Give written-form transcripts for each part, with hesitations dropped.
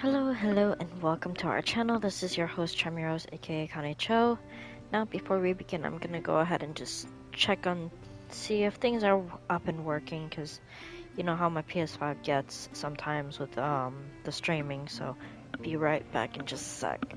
Hello, and welcome to our channel. This is your host, Chamiros, aka Kane Cho. Now, before we begin, I'm gonna go ahead and just check on, see if things are up and working, because you know how my PS5 gets sometimes with the streaming, so be right back in just a sec.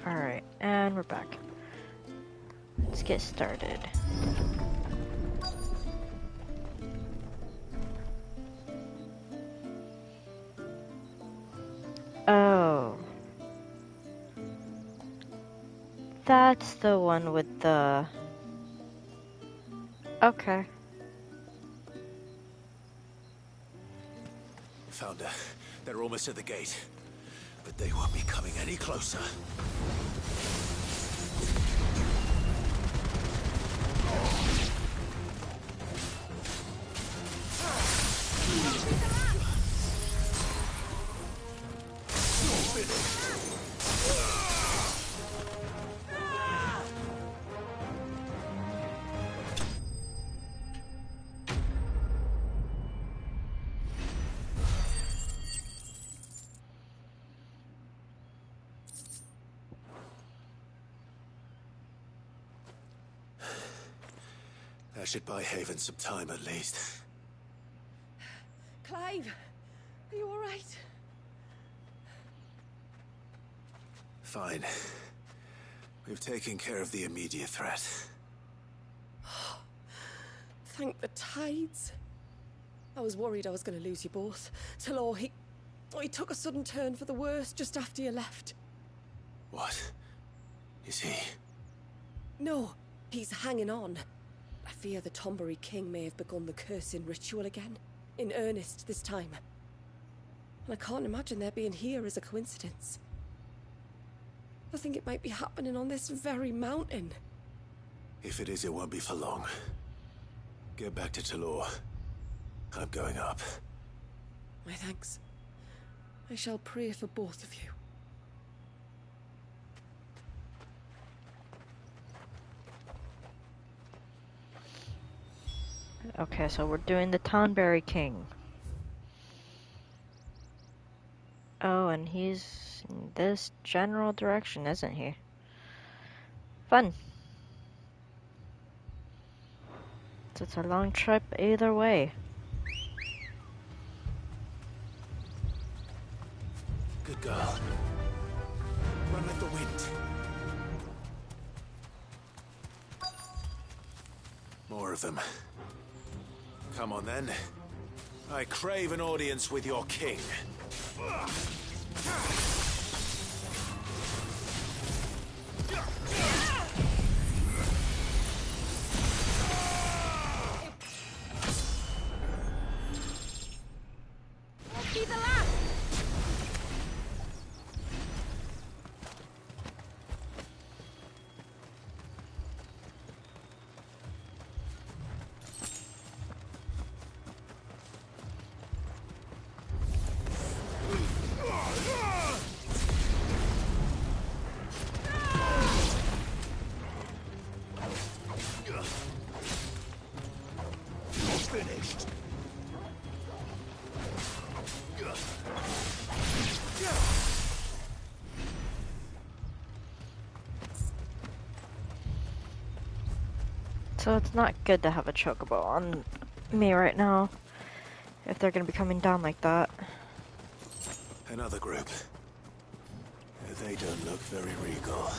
Alright, and we're back. Let's get started. Oh. That's the one with the... Okay. Found her. They're almost at the gate. But they won't be coming any closer. That should buy Haven some time at least. Clive, are you all right? Fine. We've taken care of the immediate threat. Thank the tides. I was worried I was going to lose you both. Talor, he took a sudden turn for the worse just after you left. What? Is he? No, he's hanging on. I fear the Tombury King may have begun the cursing ritual again. In earnest this time. And I can't imagine their being here as a coincidence. I think it might be happening on this very mountain. If it is, it won't be for long. Get back to Talor. I'm going up. My thanks. I shall pray for both of you. Okay, so we're doing the Tonberry King. Oh, and he's in this general direction, isn't he? Fun. So it's a long trip either way. Good girl. Run like the wind. More of them. Come on then. I crave an audience with your king. Be the last! So it's not good to have a chocobo on me right now, if they're gonna be coming down like that. Another group. They don't look very regal.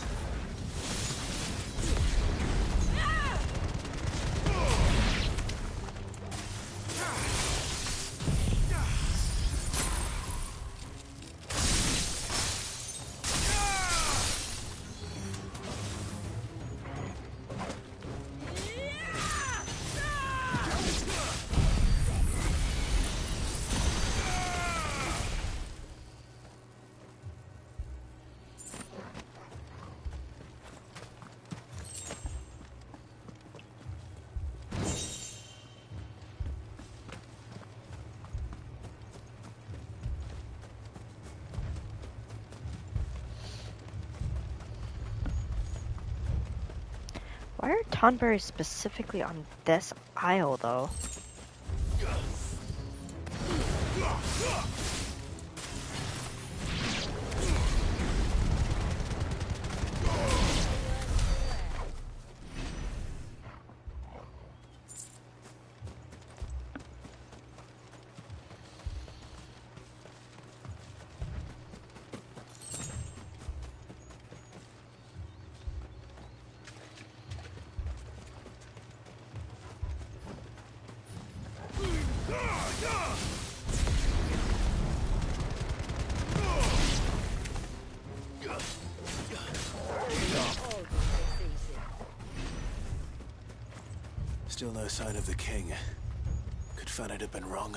Why are Tonberries specifically on this aisle, though? Still no sign of the king. Could Fanit have been wrong?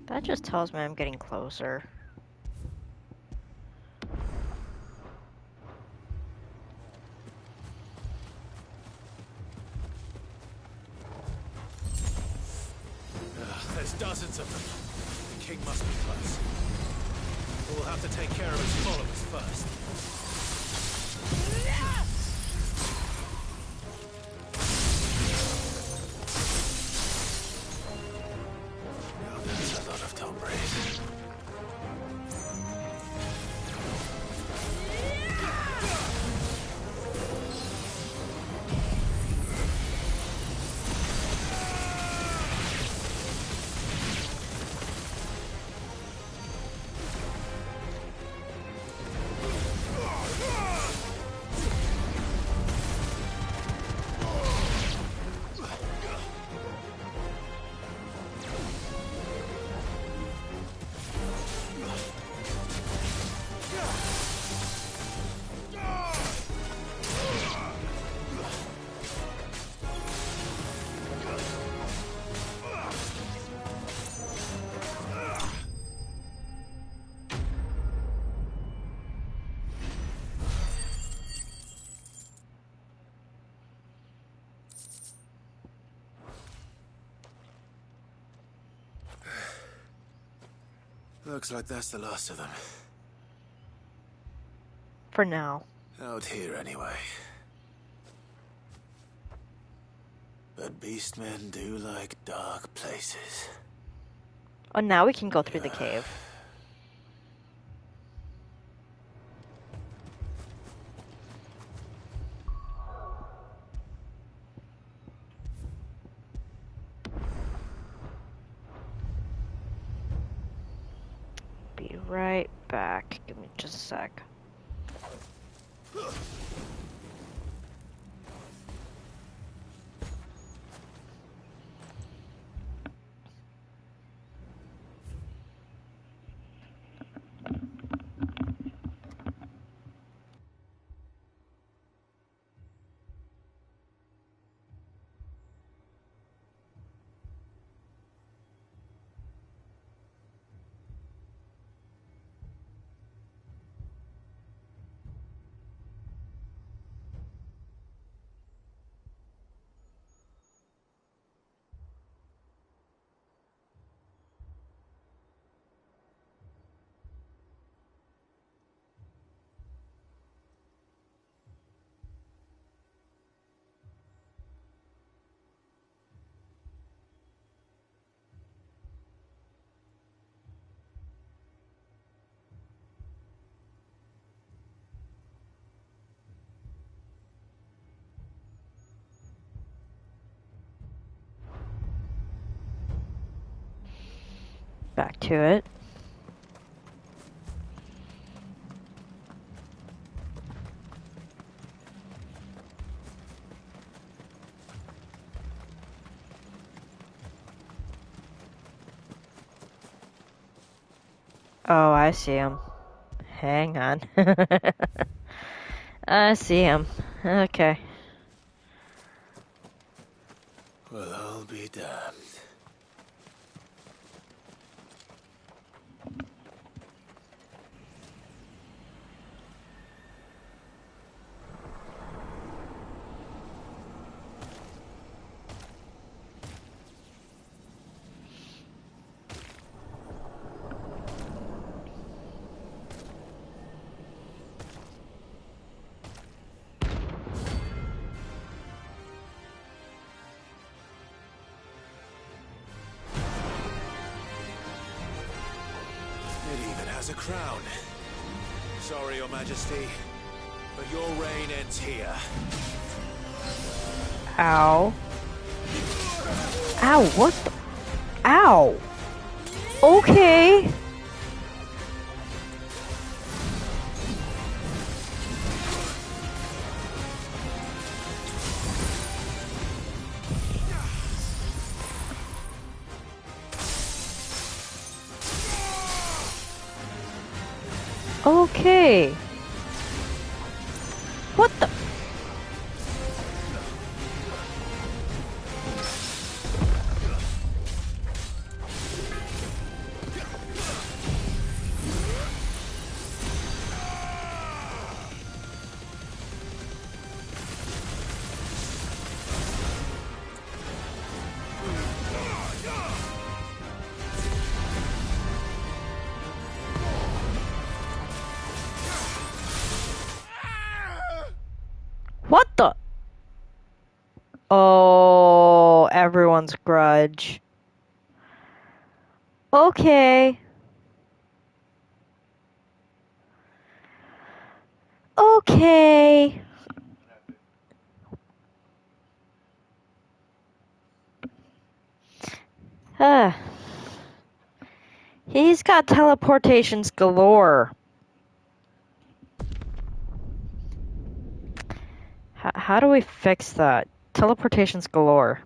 That just tells me I'm getting closer. There's dozens of them. The king must be close. We'll have to take care of his followers first. Now that's a lot of Tonberries. Looks like that's the last of them. For now. Out here, anyway. But beastmen do like dark places. Oh, now we can go through the cave. Be right back. Give me just a sec. back to it. Oh, I see him. Hang on. I see him. Okay. Well, I'll be damned. It even has a crown. Sorry, Your Majesty, but your reign ends here. Ow. Ow, what the? Ow! Okay. Okay. What the? What the? Oh, everyone's grudge. Okay. Okay. Ah. He's got teleportations galore. How do we fix that? Teleportations galore.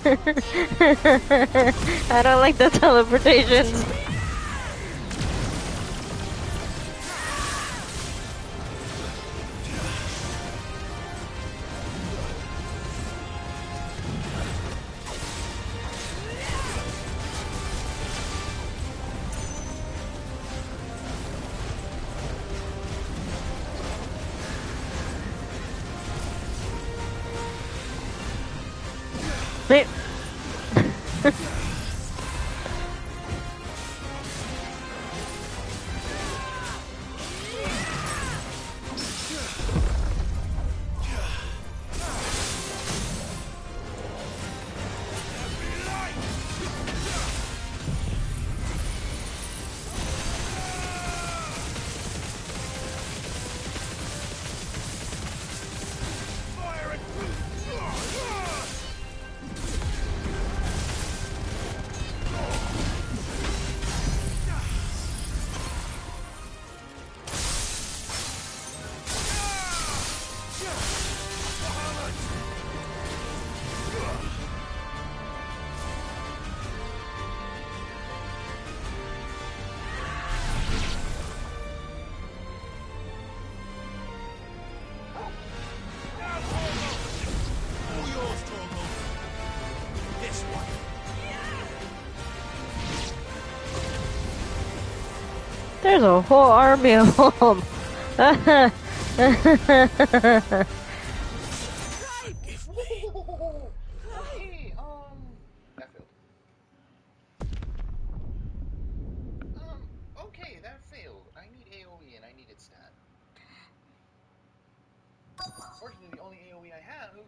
I don't like the teleportations. Wait. There's a whole army of them. Hey, that failed. Okay, that failed. I need AoE and I need it stat. Fortunately, the only AoE I have is,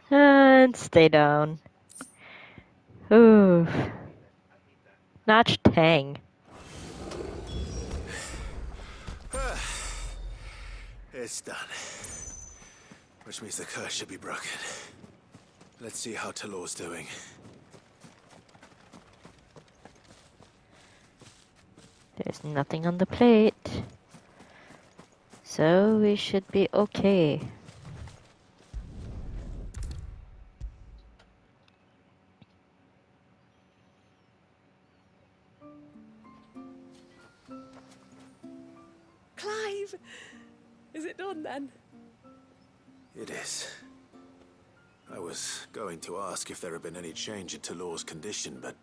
And stay down. Ooh. Notch Tang. It's done. Which means the curse should be broken. Let's see how Talor's doing. There's nothing on the plate. So we should be okay. Clive! Is it done then? It is. I was going to ask if there had been any change in Talor's condition, but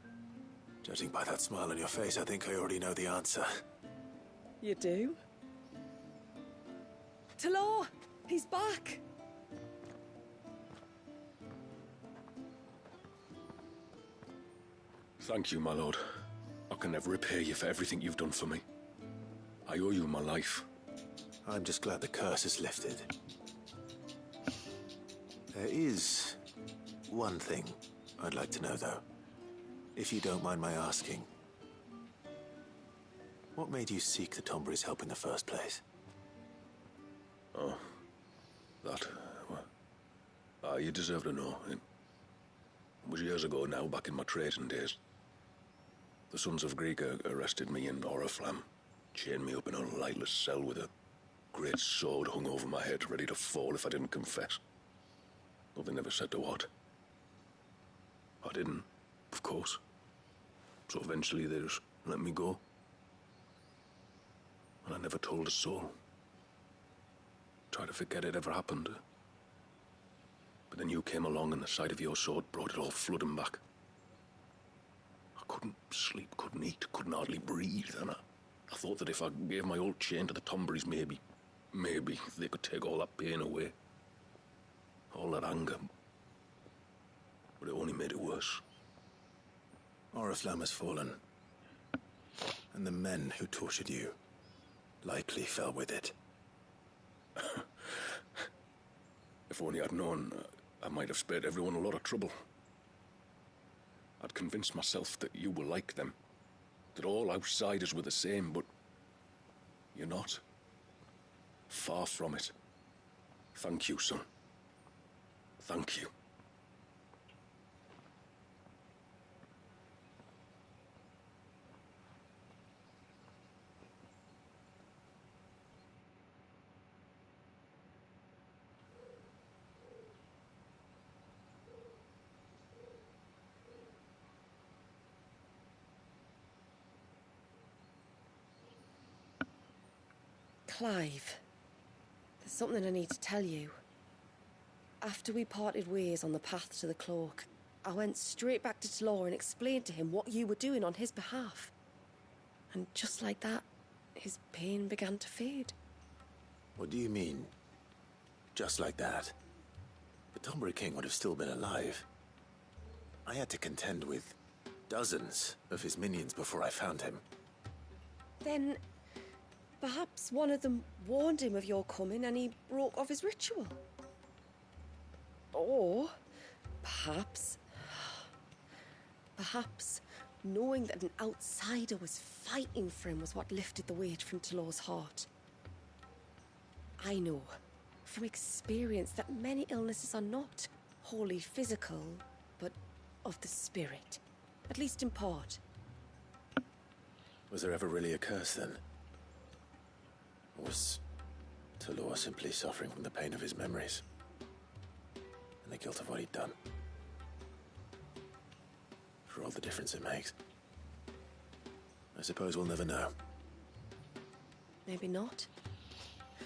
judging by that smile on your face, I think I already know the answer. You do? Talor! He's back! Thank you, my lord. I can never repay you for everything you've done for me. I owe you my life. I'm just glad the curse is lifted. There is one thing I'd like to know, though. If you don't mind my asking. What made you seek the Tombury's help in the first place? Oh, that, well, you deserve to know. It was years ago now, back in my trading days. The Sons of Greek arrested me in Oriflamme, chained me up in a lightless cell with a great sword hung over my head, ready to fall if I didn't confess. Though they never said to what. I didn't, of course. So eventually they just let me go. And I never told a soul. Tried to forget it ever happened. But then you came along and the sight of your sword brought it all flooding back. I couldn't sleep, couldn't eat, couldn't hardly breathe, and I thought that if I gave my old chain to the Tomburys, maybe they could take all that pain away. All that anger. But it only made it worse. Oriflamme has fallen. And the men who tortured you likely fell with it. If only I'd known, I might have spared everyone a lot of trouble. I'd convinced myself that you were like them. That all outsiders were the same, but you're not. Far from it. Thank you, son. Thank you. Clive, there's something I need to tell you. After we parted ways on the path to the cloak, I went straight back to Talor and explained to him what you were doing on his behalf. And just like that, his pain began to fade. What do you mean? Just like that? The Tombury King would have still been alive. I had to contend with dozens of his minions before I found him. Then, perhaps one of them warned him of your coming and he broke off his ritual. Or, perhaps, knowing that an outsider was fighting for him was what lifted the weight from Talor's heart. I know, from experience, that many illnesses are not wholly physical, but of the spirit, at least in part. Was there ever really a curse, then? Or was Talor simply suffering from the pain of his memories? And the guilt of what he'd done? For all the difference it makes. I suppose we'll never know. Maybe not.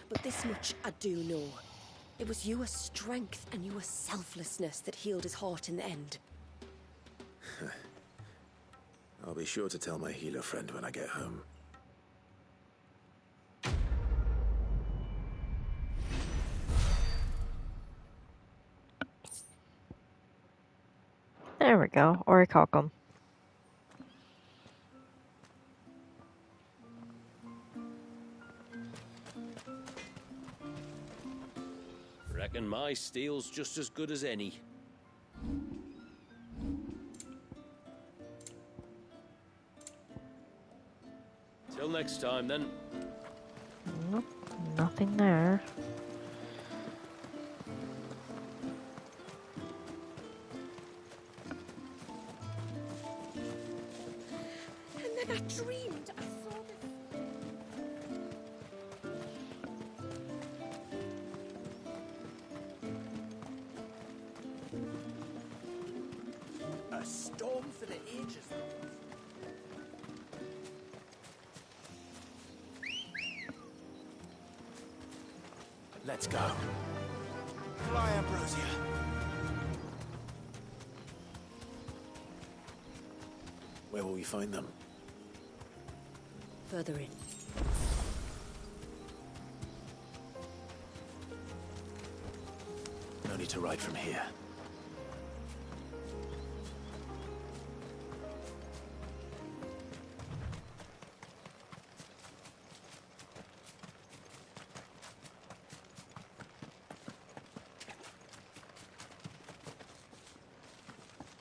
But this much I do know. It was your strength and your selflessness that healed his heart in the end. I'll be sure to tell my healer friend when I get home. There we go. Orichalcum. Reckon my steel's just as good as any. Till next time, then. Nope, nothing there. And then I dreamed I saw this. A storm for the ages. Let's go. Fly, Ambrosia. Where will we find them? Further in. No need to ride from here.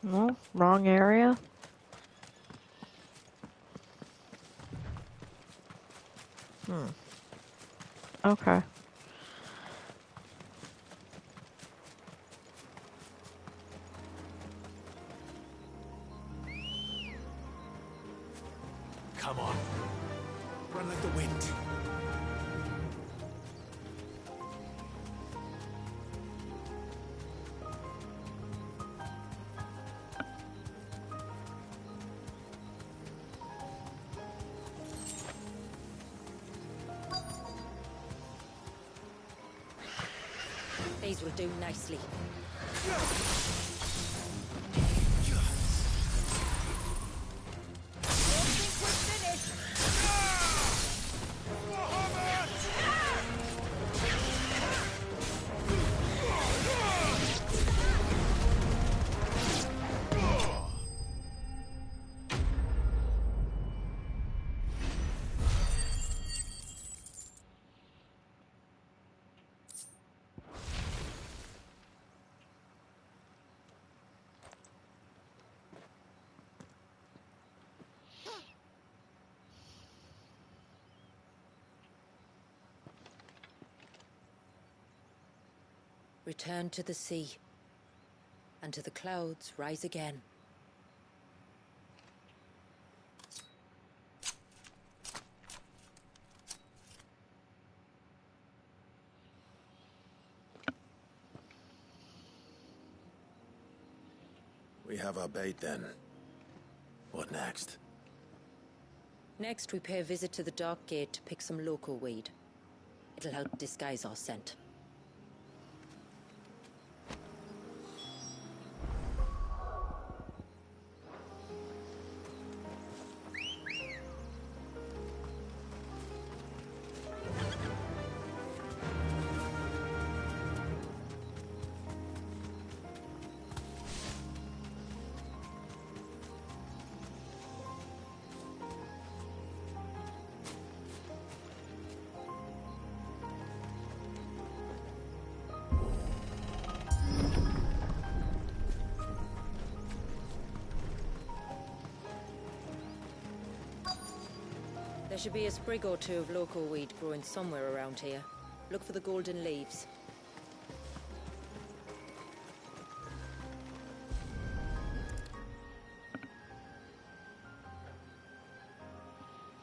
No, wrong area. Okay. Come on. Run like the wind. These will do nicely. Return to the sea, and to the clouds rise again. We have our bait then. What next? Next, we pay a visit to the Dark Gate to pick some local weed. It'll help disguise our scent. There should be a sprig or two of local weed growing somewhere around here. Look for the golden leaves.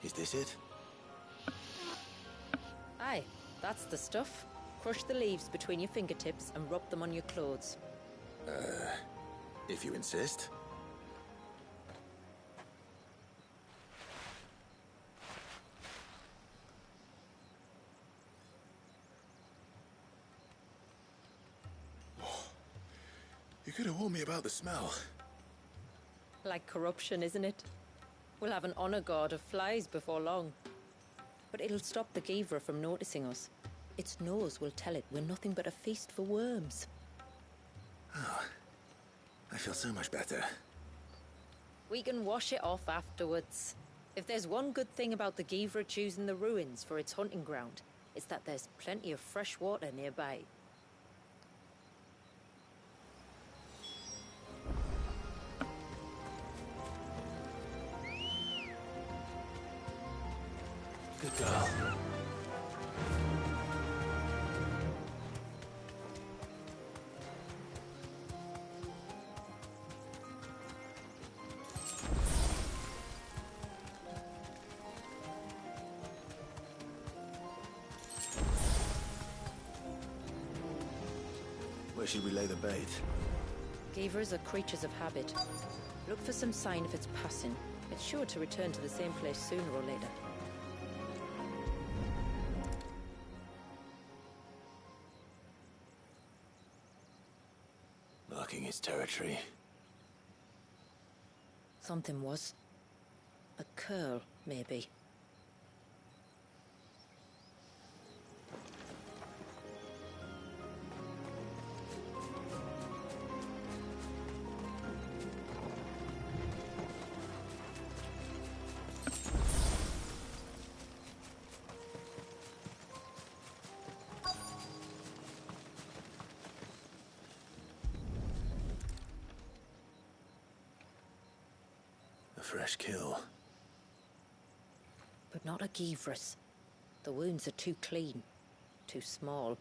Is this it? Aye, that's the stuff. Crush the leaves between your fingertips and rub them on your clothes. If you insist. You could have warned me about the smell. Like corruption, isn't it? We'll have an honor guard of flies before long. But it'll stop the Givra from noticing us. Its nose will tell it we're nothing but a feast for worms. Oh, I feel so much better. We can wash it off afterwards. If there's one good thing about the Givra choosing the ruins for its hunting ground, it's that there's plenty of fresh water nearby. Good girl. Where should we lay the bait? Gavers are creatures of habit. Look for some sign if it's passing. It's sure to return to the same place sooner or later. Marking its territory. Something was. A curl, maybe. A fresh kill. But not a Givris. The wounds are too clean. Too small.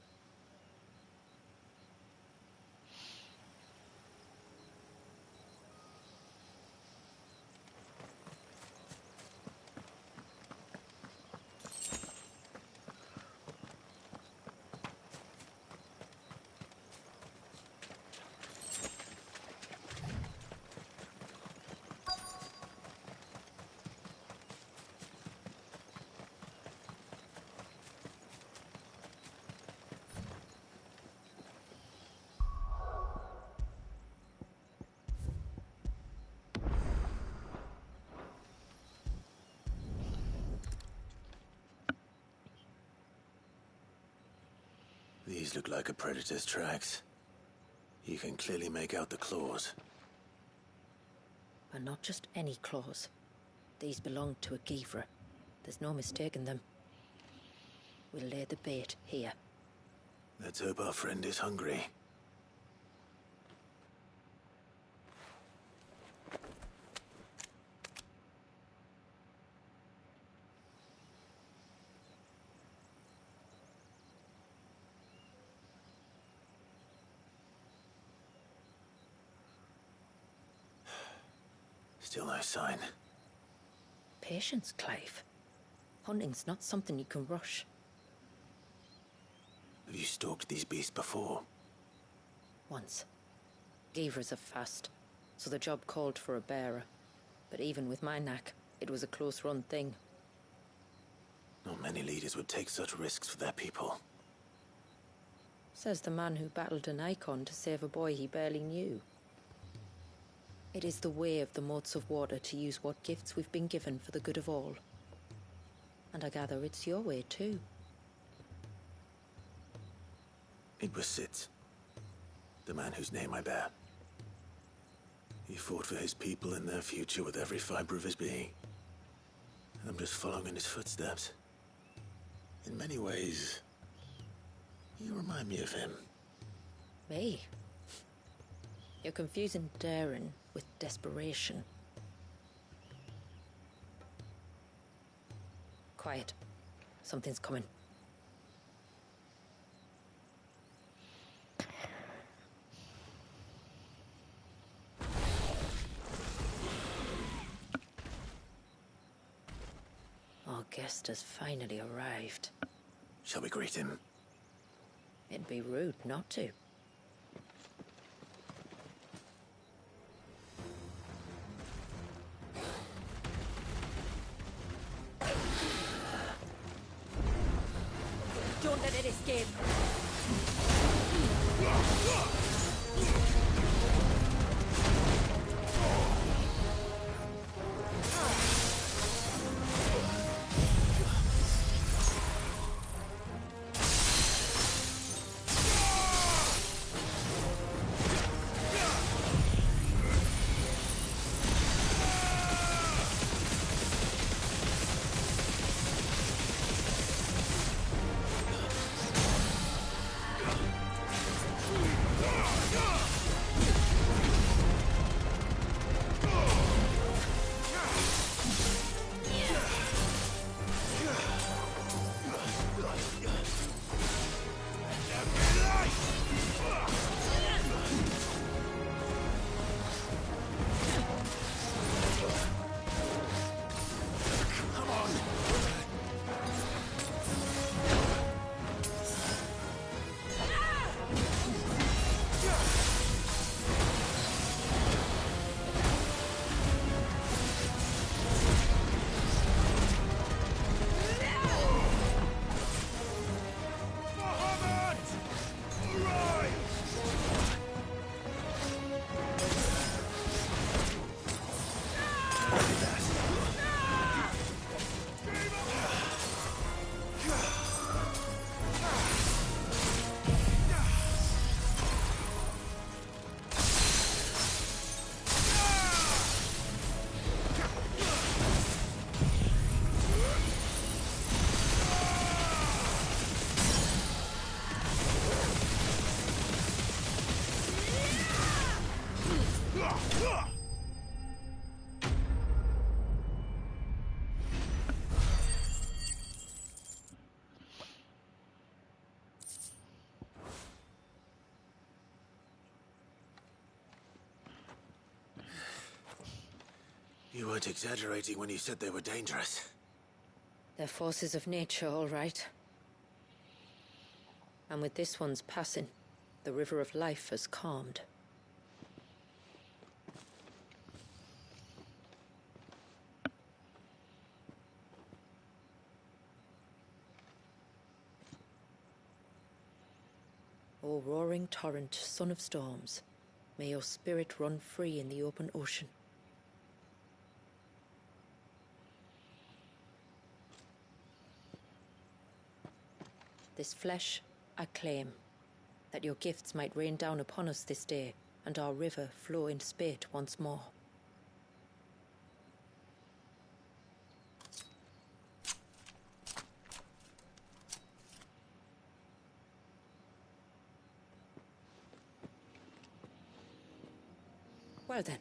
These look like a predator's tracks. You can clearly make out the claws. And not just any claws. These belong to a Givra. There's no mistaking them. We'll lay the bait here. Let's hope our friend is hungry. Still no sign. Patience, Clive. Hunting's not something you can rush. Have you stalked these beasts before? Once. Gavers are fast, so the job called for a bearer. But even with my knack, it was a close-run thing. Not many leaders would take such risks for their people. Says the man who battled an icon to save a boy he barely knew. It is the way of the moats of water to use what gifts we've been given for the good of all. And I gather it's your way too. It was Sid, the man whose name I bear. He fought for his people and their future with every fiber of his being. And I'm just following in his footsteps. In many ways, you remind me of him. Me? You're confusing daring with desperation. Quiet. Something's coming. Our guest has finally arrived. Shall we greet him? It'd be rude not to. Don't let it escape. You weren't exaggerating when you said they were dangerous. They're forces of nature, all right. And with this one's passing, the river of life has calmed. O roaring torrent, son of storms, may your spirit run free in the open ocean. This flesh I claim, that your gifts might rain down upon us this day, and our river flow in spate once more. Well then,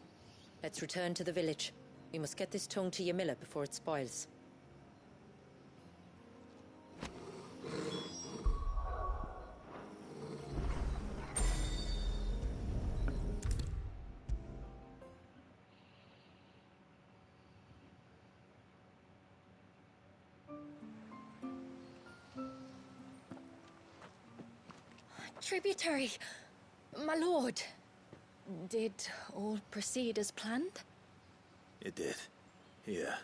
let's return to the village. We must get this tongue to Ymilla before it spoils. Tributary, my lord. Did all proceed as planned? It did. Here.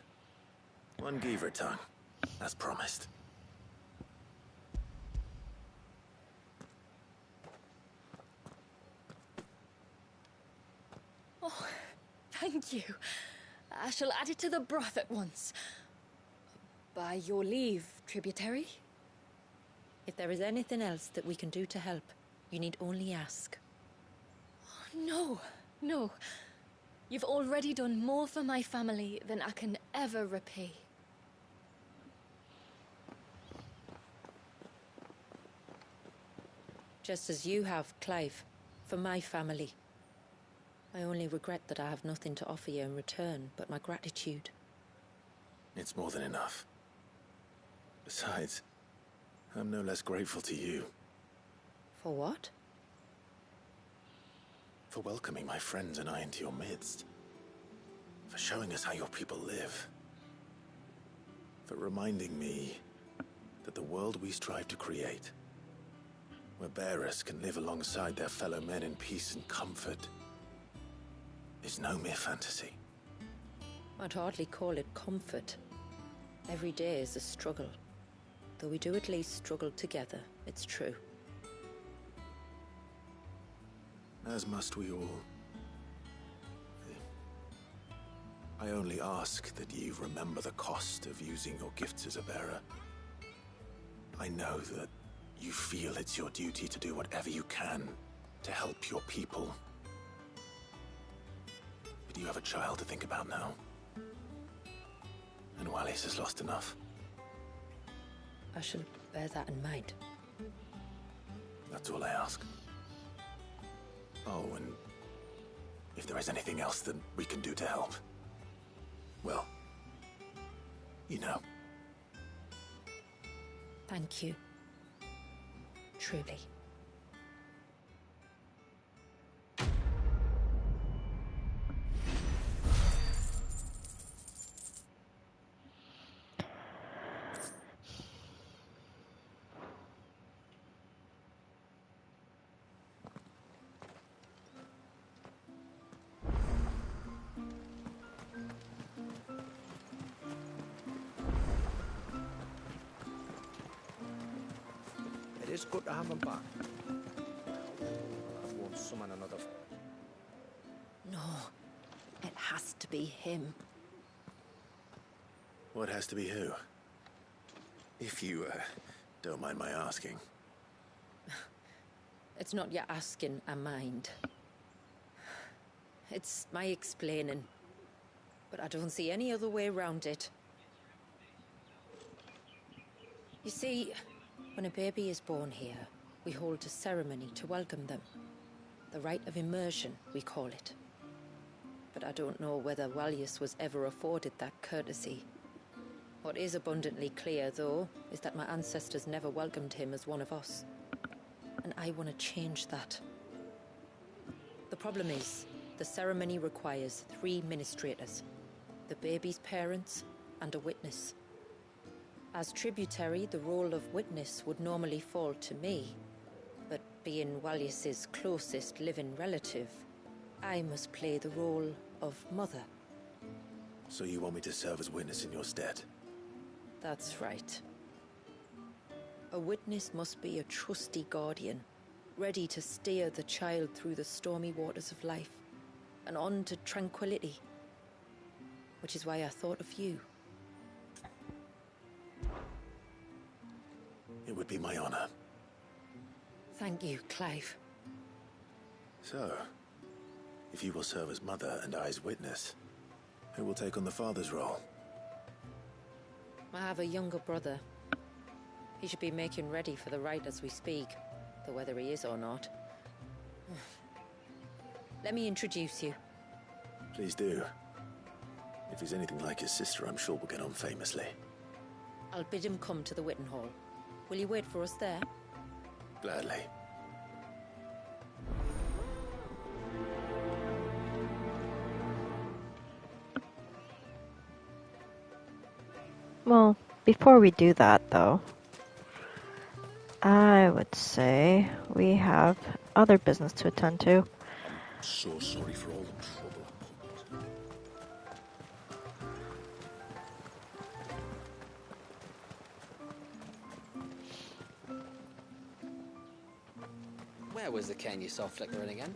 One Geaver tongue, as promised. Oh, thank you. I shall add it to the broth at once. By your leave, tributary. If there is anything else that we can do to help, you need only ask. No, no. You've already done more for my family than I can ever repay. Just as you have, Clive, for my family. I only regret that I have nothing to offer you in return but my gratitude. It's more than enough. Besides, I'm no less grateful to you. For what? For welcoming my friends and I into your midst. For showing us how your people live. For reminding me that the world we strive to create, where bearers can live alongside their fellow men in peace and comfort, is no mere fantasy. I'd hardly call it comfort. Every day is a struggle. Though we do at least struggle together, it's true. As must we all. I only ask that you remember the cost of using your gifts as a bearer. I know that you feel it's your duty to do whatever you can to help your people. But you have a child to think about now. And Wallis has lost enough. I shall bear that in mind. That's all I ask. Oh, and if there is anything else that we can do to help, well, you know. Thank you. Truly. It is good to have him back. I've won some and another. No, it has to be him. What has to be who? If you, don't mind my asking. It's not your asking, I mind. It's my explaining. But I don't see any other way around it. You see, when a baby is born here, we hold a ceremony to welcome them. The rite of immersion, we call it. But I don't know whether Wallius was ever afforded that courtesy. What is abundantly clear, though, is that my ancestors never welcomed him as one of us. And I want to change that. The problem is, the ceremony requires 3 ministrators. the baby's parents, and a witness. As tributary, the role of witness would normally fall to me, but being Walyus's closest living relative, I must play the role of mother. So you want me to serve as witness in your stead? That's right. A witness must be a trusty guardian, ready to steer the child through the stormy waters of life and on to tranquility. Which is why I thought of you. It would be my honor. Thank you, Clive. So, if you will serve as mother and I as witness, who will take on the father's role? I have a younger brother. He should be making ready for the rite as we speak, though whether he is or not. Let me introduce you. Please do. If he's anything like his sister, I'm sure we'll get on famously. I'll bid him come to the Witten Hall. Will you wait for us there? Gladly. Well, before we do that, though, I would say we have other business to attend to. I'm so sorry for all the trouble I put. Where was the cane you saw flickering again?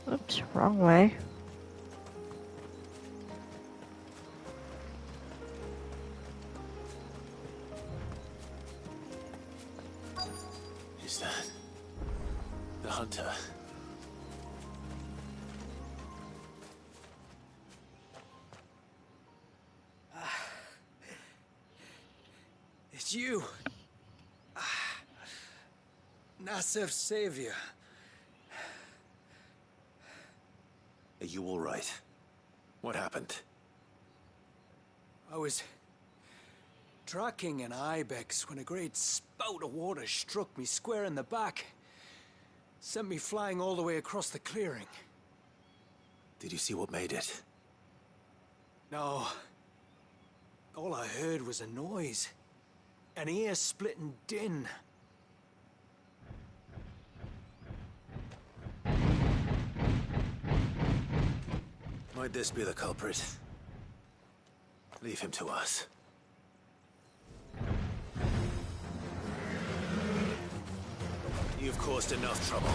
Oops, wrong way. Is that the hunter? It's you. Nasser's savior. Are you all right? What happened? I was tracking an ibex when a great spout of water struck me square in the back. Sent me flying all the way across the clearing. Did you see what made it? No. All I heard was a noise. An ear-splitting din. Might this be the culprit? Leave him to us. You've caused enough trouble.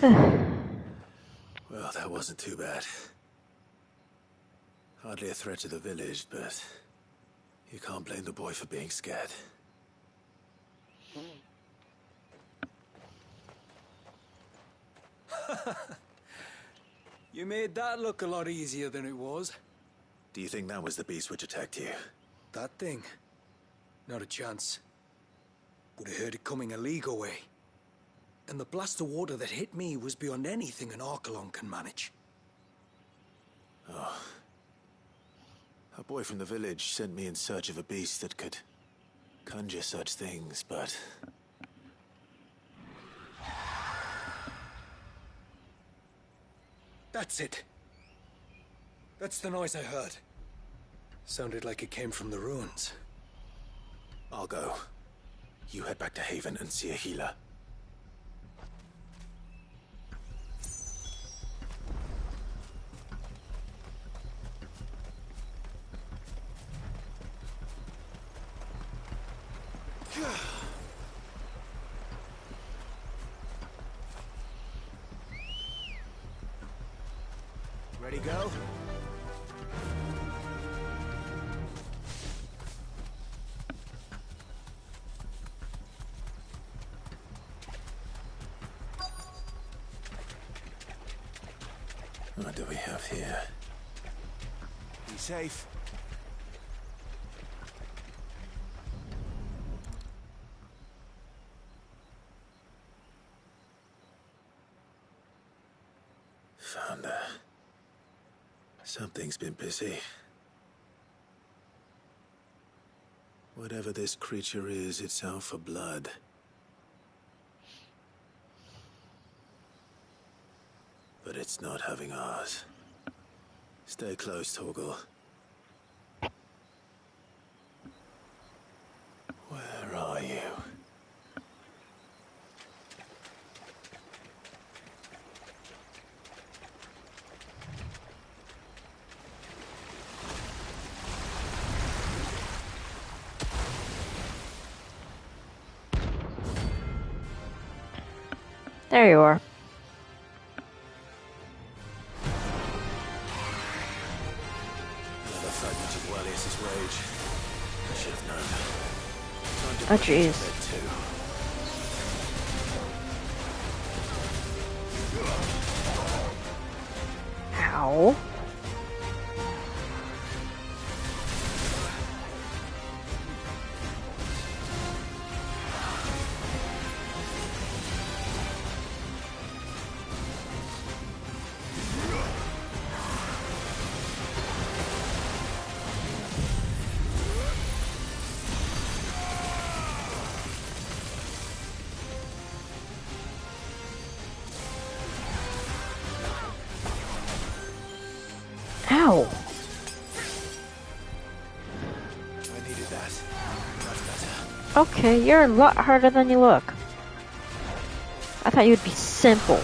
Well, that wasn't too bad. Hardly a threat to the village, but you can't blame the boy for being scared. You made that look a lot easier than it was. Do you think that was the beast which attacked you? That thing? Not a chance. Would have heard it coming a league away. And the blast of water that hit me was beyond anything an Archelon can manage. Oh. A boy from the village sent me in search of a beast that could conjure such things, but... That's it. That's the noise I heard. Sounded like it came from the ruins. I'll go. You head back to Haven and see a healer. Ready, go? What do we have here? Be safe. Found her. Something's been busy. Whatever this creature is, it's out for blood. But it's not having ours. Stay close, Torgal. Where are you? There you are. Another fragment of Walius's rage. I should have known. Time to Oh, put it to jeez. bed too. Ow. Ow. I needed that. That's better. Okay, you're a lot harder than you look. I thought you'd be simple.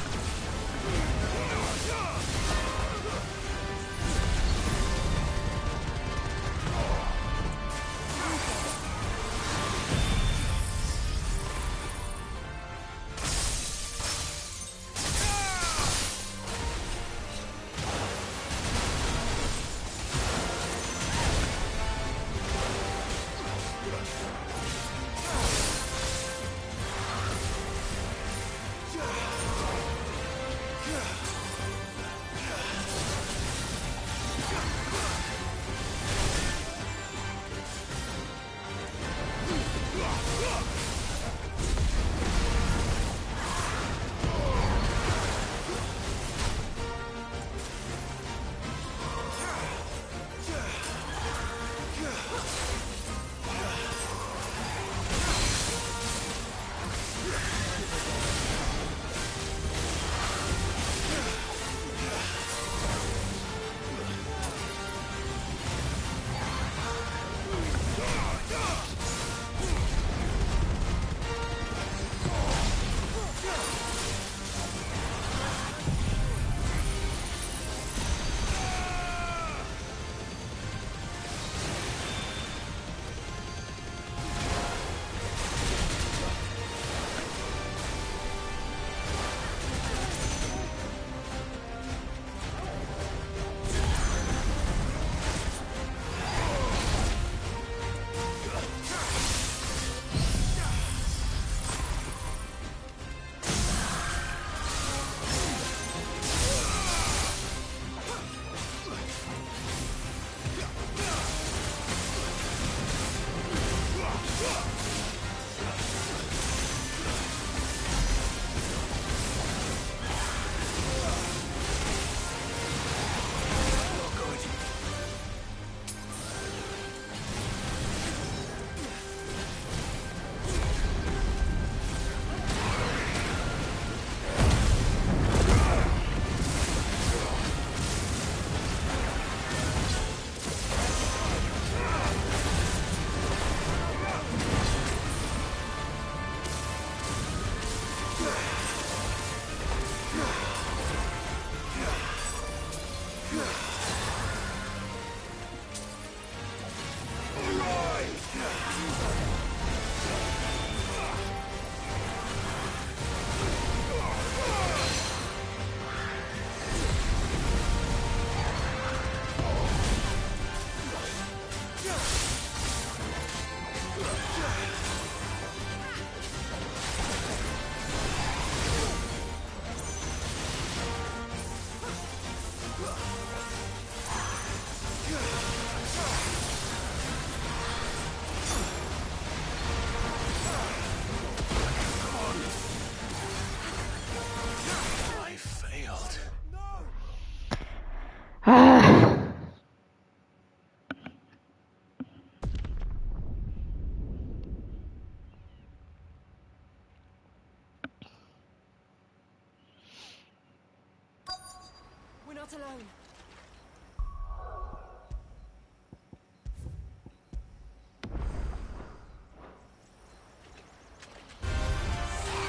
We're not alone.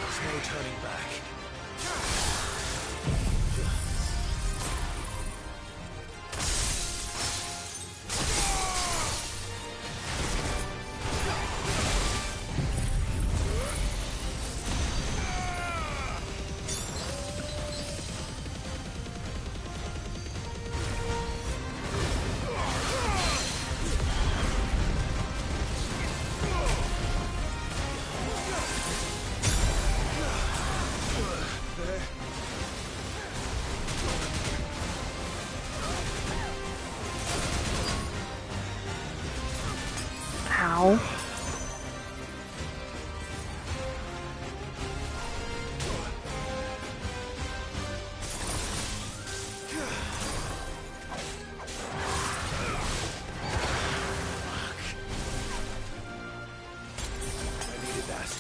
There's no turning back. Ow. I needed that.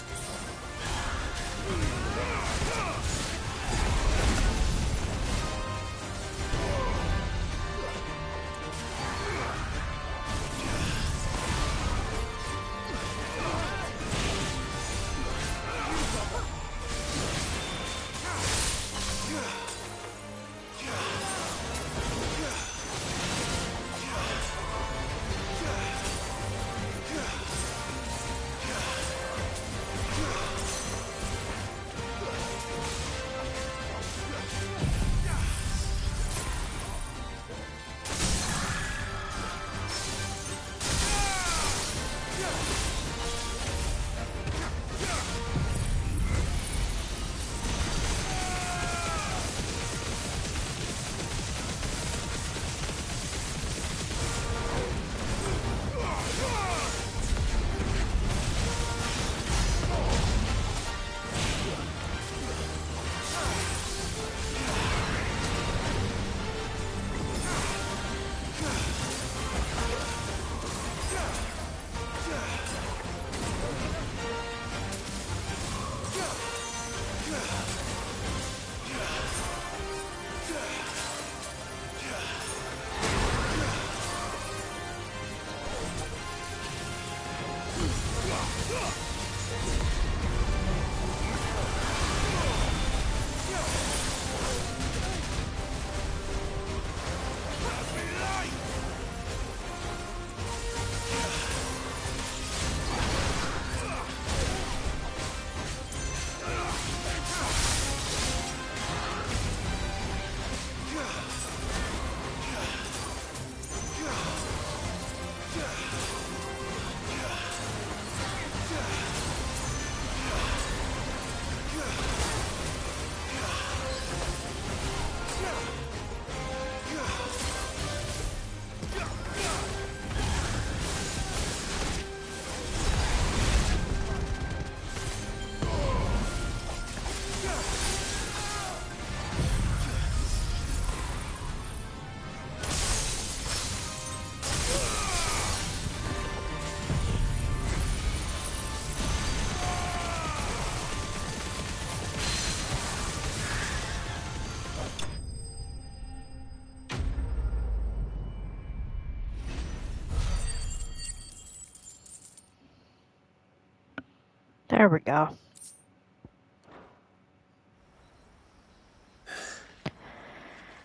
There we go.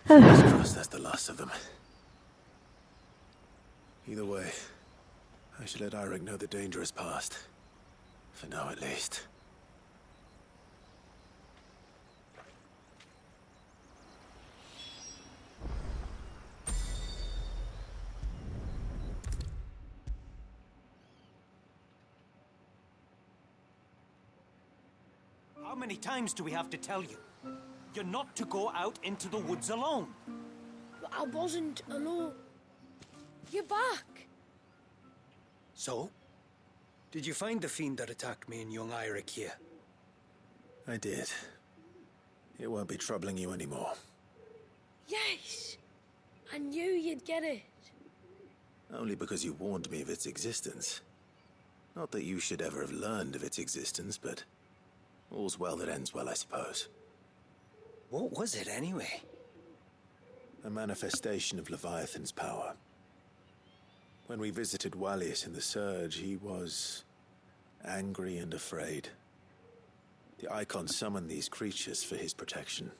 Fingers crossed that's the last of them. Either way, I should let Eirik know the danger is past. For now, at least. How many times do we have to tell you? You're not to go out into the woods alone. But I wasn't alone. You're back. So? Did you find the fiend that attacked me and young Eirik here? I did. It won't be troubling you anymore. Yes. I knew you'd get it. Only because you warned me of its existence. Not that you should ever have learned of its existence, but all's well that ends well, I suppose. What was it anyway? A manifestation of Leviathan's power. When we visited Wallius in the Surge, he was angry and afraid. The Icon summoned these creatures for his protection.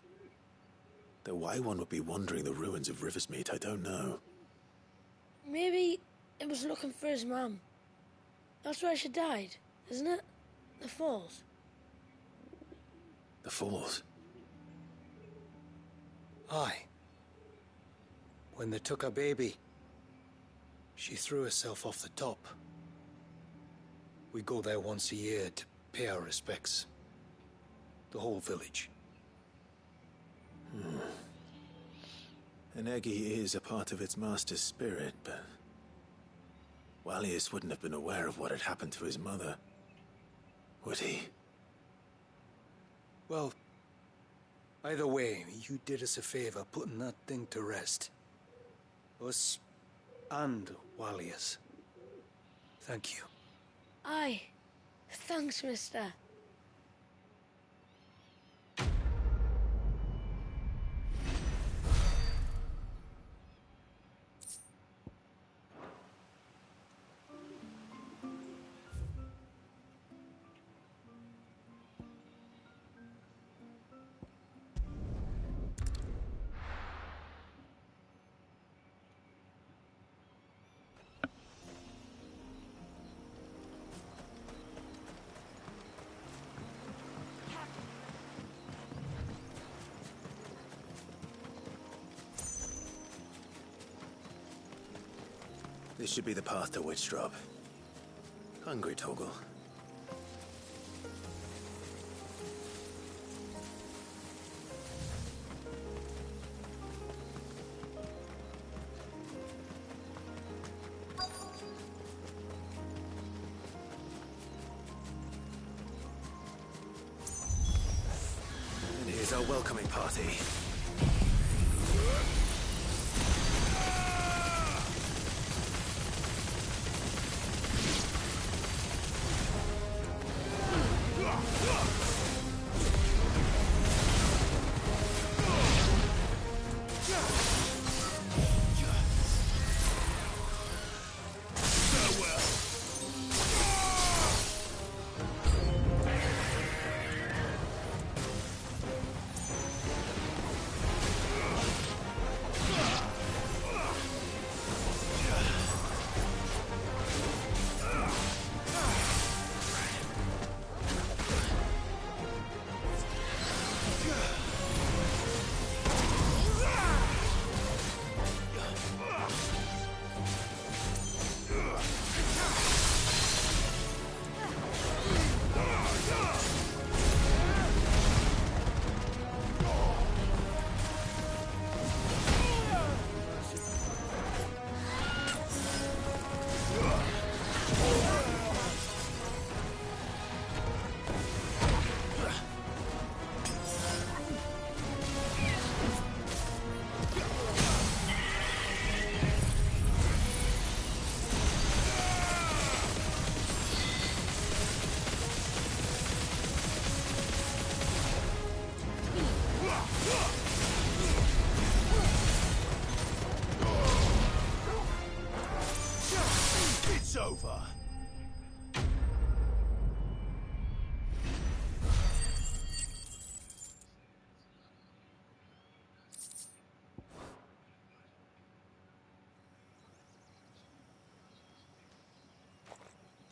Though why one would be wandering the ruins of Riversmeet, I don't know. Maybe it was looking for his mum. That's where she died, isn't it? The Falls. The Falls? Aye. When they took her baby, she threw herself off the top. We go there once a year to pay our respects. The whole village. An Eggy is a part of its master's spirit, but Wallius wouldn't have been aware of what had happened to his mother, would he? Well, either way, you did us a favor putting that thing to rest. Us and Wallius. Thank you. Aye. Thanks, mister. This should be the path to Witchdrop. Hungry, Torgal? And here's our welcoming party.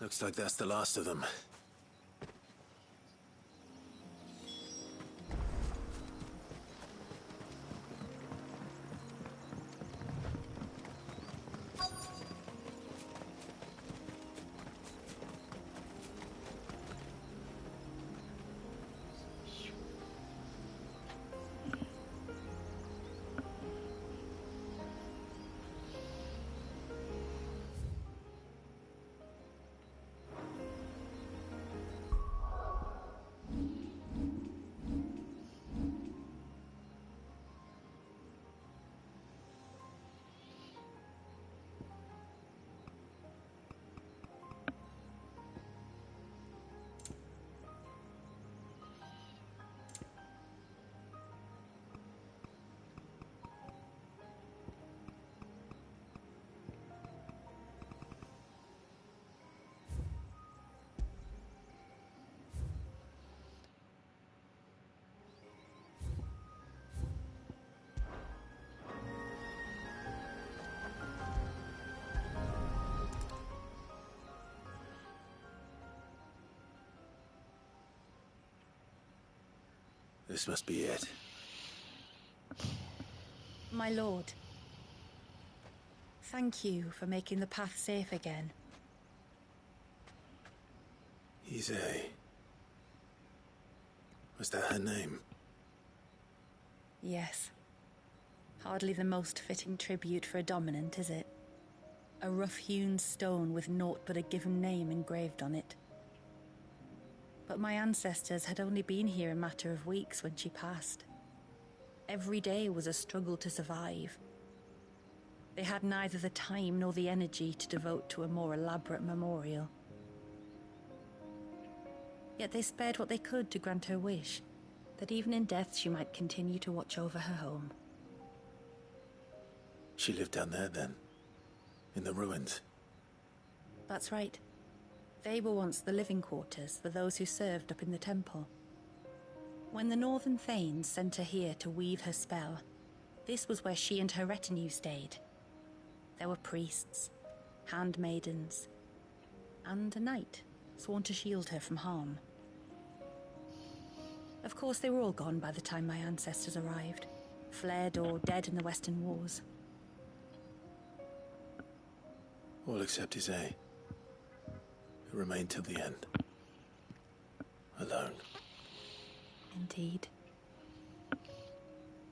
Looks like that's the last of them. This must be it. My lord, thank you for making the path safe again. Ysay. Was that her name? Yes. Hardly the most fitting tribute for a dominant, is it? A rough-hewn stone with naught but a given name engraved on it. But my ancestors had only been here a matter of weeks when she passed. Every day was a struggle to survive. They had neither the time nor the energy to devote to a more elaborate memorial. Yet they spared what they could to grant her wish, that even in death she might continue to watch over her home. She lived down there then? In the ruins? That's right. They were once the living quarters for those who served up in the temple. When the Northern Thanes sent her here to weave her spell, this was where she and her retinue stayed. There were priests, handmaidens, and a knight sworn to shield her from harm. Of course, they were all gone by the time my ancestors arrived, fled or dead in the Western Wars. All except Ysay, who remained till the end. Alone. Indeed.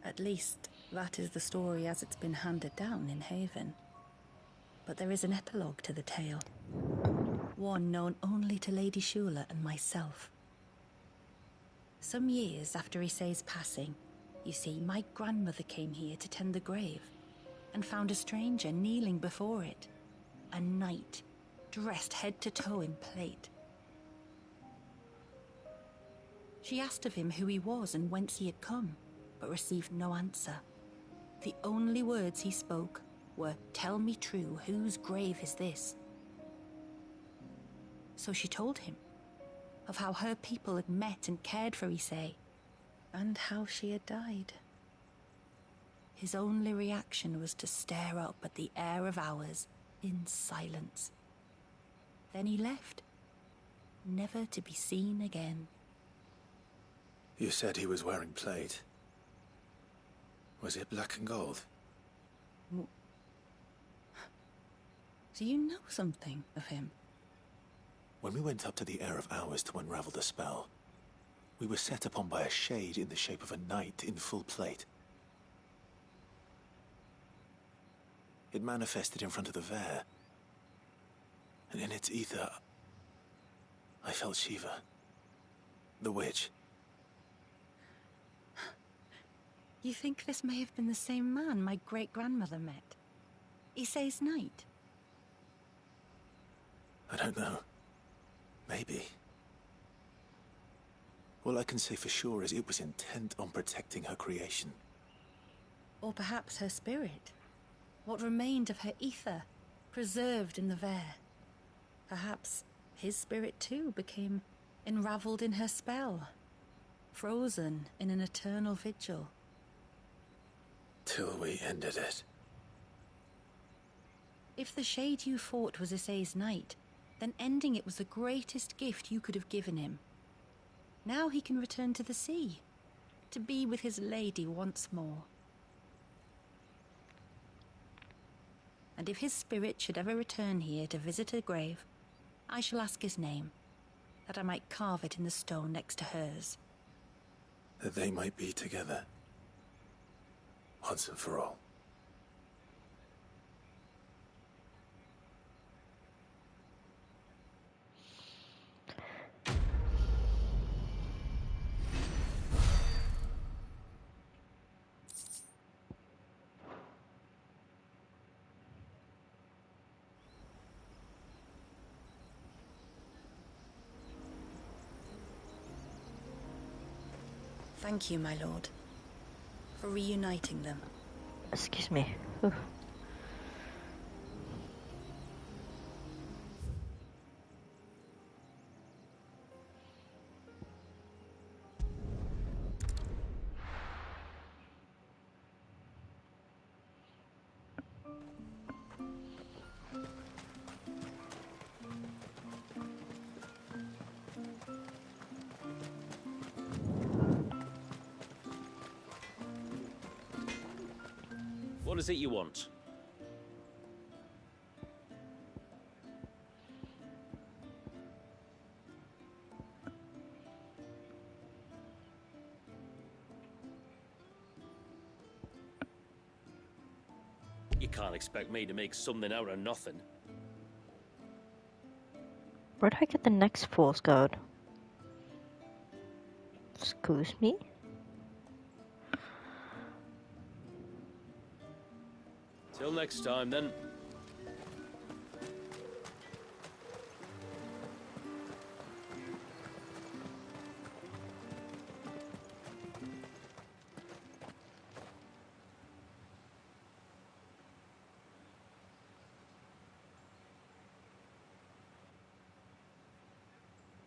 At least, that is the story as it's been handed down in Haven. But there is an epilogue to the tale. One known only to Lady Shula and myself. Some years after Ysay's passing, you see, my grandmother came here to tend the grave and found a stranger kneeling before it. A knight, dressed head to toe in plate. She asked of him who he was and whence he had come, but received no answer. The only words he spoke were, "Tell me true, whose grave is this?" So she told him of how her people had met and cared for Ysay, and how she had died. His only reaction was to stare up at the air of hours in silence. Then he left, never to be seen again. You said he was wearing plate. Was it black and gold? Do you know something of him? When we went up to the Air of Hours to unravel the spell, we were set upon by a shade in the shape of a knight in full plate. It manifested in front of the Vare, and in its ether, I felt Shiva, the witch. You think this may have been the same man my great-grandmother met? Ysay's knight? I don't know. Maybe. All I can say for sure is it was intent on protecting her creation. Or perhaps her spirit. What remained of her ether, preserved in the Vare. Perhaps his spirit too became enraveled in her spell, frozen in an eternal vigil. Till we ended it. If the shade you fought was Ysay's knight, then ending it was the greatest gift you could have given him. Now he can return to the sea, to be with his lady once more. And if his spirit should ever return here to visit her grave, I shall ask his name, that I might carve it in the stone next to hers. That they might be together. Once and for all. Thank you, my lord, for reuniting them. Excuse me. Oof. What is it you want? You can't expect me to make something out of nothing. Where do I get the next fool's gold? Excuse me? Till next time, then.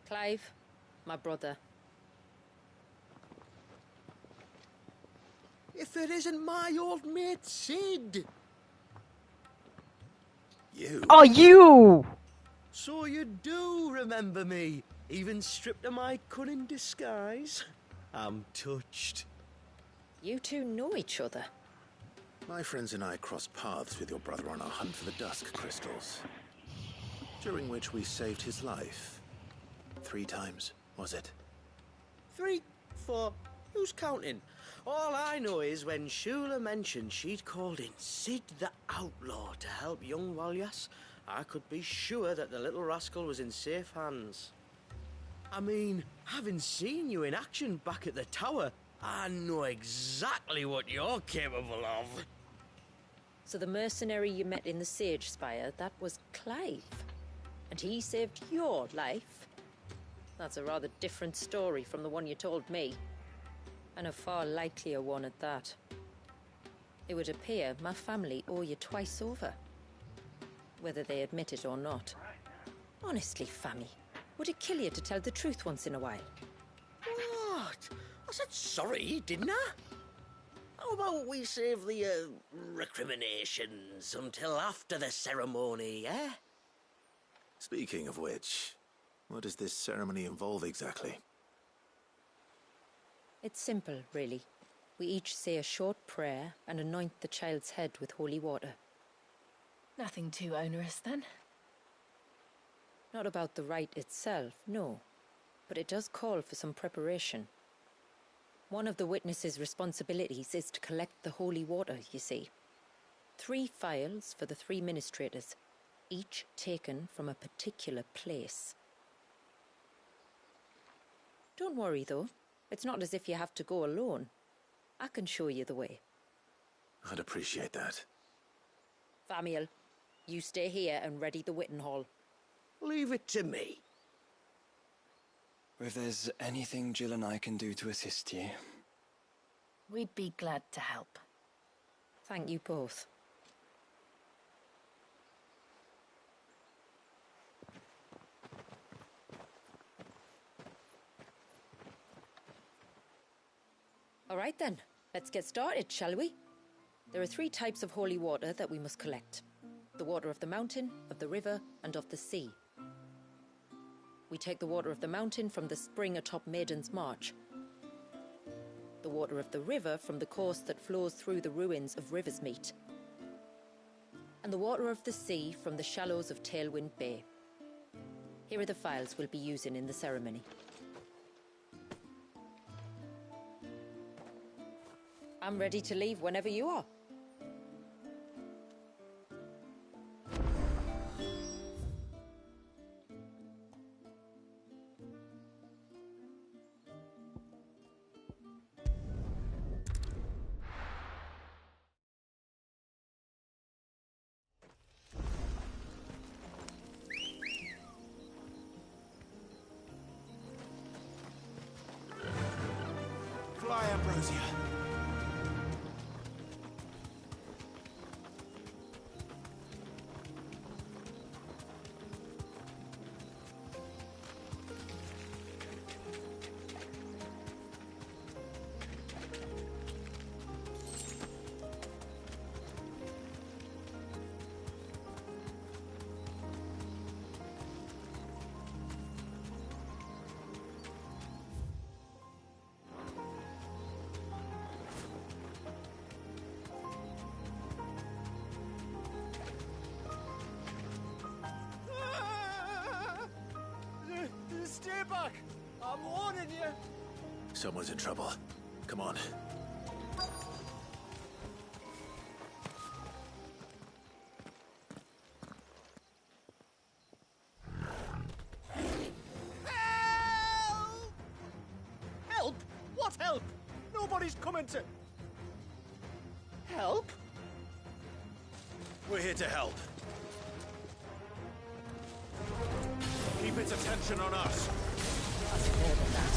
Clive, my brother. If it isn't my old mate Sid! You? Oh, you! So you do remember me, even stripped of my cunning disguise? I'm touched. You two know each other. My friends and I crossed paths with your brother on our hunt for the dusk crystals. During which we saved his life. 3 times, was it? 3, 4, who's counting? All I know is when Shula mentioned she'd called in Sid the Outlaw to help young Walyas, I could be sure that the little rascal was in safe hands. I mean, having seen you in action back at the tower, I know exactly what you're capable of. So the mercenary you met in the Sage Spire, that was Clive. And he saved your life? That's a rather different story from the one you told me. And a far likelier one at that. It would appear my family owe you twice over. Whether they admit it or not. Honestly, Fammy, would it kill you to tell the truth once in a while? What? I said sorry, didn't I? How about we save the, recriminations until after the ceremony, eh? Speaking of which, what does this ceremony involve exactly? It's simple, really. We each say a short prayer and anoint the child's head with holy water. Nothing too onerous, then? Not about the rite itself, no. But it does call for some preparation. One of the witness's responsibilities is to collect the holy water, you see. 3 phials for the 3 ministrators, each taken from a particular place. Don't worry, though. It's not as if you have to go alone. I can show you the way. I'd appreciate that. Famiel, you stay here and ready the Witten Hall. Leave it to me. If there's anything Jill and I can do to assist you... We'd be glad to help. Thank you both. All right then, let's get started, shall we? There are 3 types of holy water that we must collect. The water of the mountain, of the river, and of the sea. we take the water of the mountain from the spring atop Maiden's March. The water of the river from the course that flows through the ruins of River's Meet. And the water of the sea from the shallows of Tailwind Bay. Here are the files we'll be using in the ceremony. I'm ready to leave whenever you are. Fly, Ambrosia. Stay back! I'm warning you! Someone's in trouble. Come on. Help? What help? Nobody's coming to... Help? We're here to help. Keep its attention on us. That's more than that.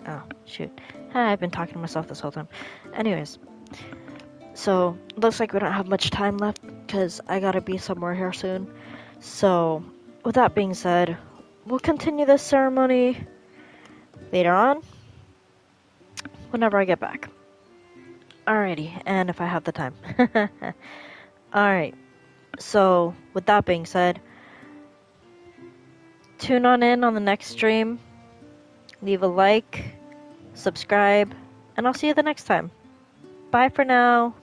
Oh, shoot. I've been talking to myself this whole time. Anyways, so looks like we don't have much time left because I gotta be somewhere here soon. So, with that being said, we'll continue this ceremony later on, whenever I get back. Alrighty, and if I have the time. Alright, so with that being said, tune on in on the next stream. Leave a like, subscribe, and I'll see you the next time. Bye for now.